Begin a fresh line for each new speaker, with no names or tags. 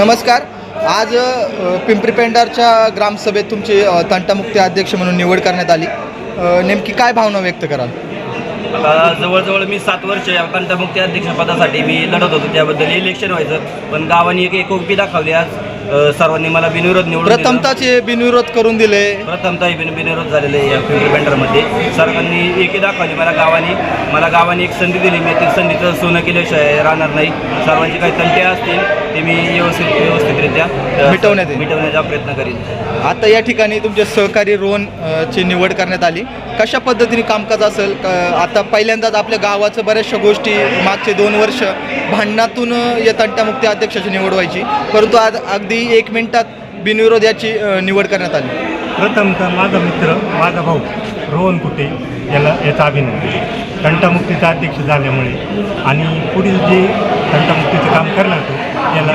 नमस्कार. आज पिंपरी पेंढारच्या ग्रामसभेत तुमची तंटामुक्ती अध्यक्ष म्हणून निवड करण्यात आली. नेमकी काय भावना व्यक्त कराल?
आता जवळजवळ मी 7 वर्ष या तंटामुक्ती अध्यक्षपदासाठी मी लढत होतो. त्याबद्दल इलेक्शन व्हायचं, पण गावाने एक एकोपी दाखवली. आज सर्वांनी मला बिनविरोध निवडून
प्रथमताचे बिनविरोध करून दिले.
प्रथमतः बिनविरोध झालेले या पिंपरी पेंढारमध्ये सर्वांनी एकी दाखवली. मला गावाने एक संधी दिली. मी ती संधीचं सोनं केल्याशिवाय राहणार नाही. सर्वांचे काही तंटे असतील ते मी व्यवस्थितरित्या मिटवण्याचा प्रयत्न करीन.
आता या ठिकाणी तुमचे सहकारी रोहन ची निवड करण्यात आली. कशा पद्धतीने कामकाज असेल? आता पहिल्यांदाच आपल्या गावाचं बऱ्याचशा गोष्टी मागचे 2 वर्ष भांडणातून या तंटामुक्ती अध्यक्षाची निवड व्हायची, परंतु आज अगदी 1 मिनिटात बिनविरोध याची निवड करण्यात आली.
प्रथमतः माझा मित्र, माझा भाऊ रोहन कुटे याचा अभिनंदन. तंटामुक्तीचा अध्यक्ष झाल्यामुळे आणि पुढील जे तंटामुक्तीचं काम करणार तो याला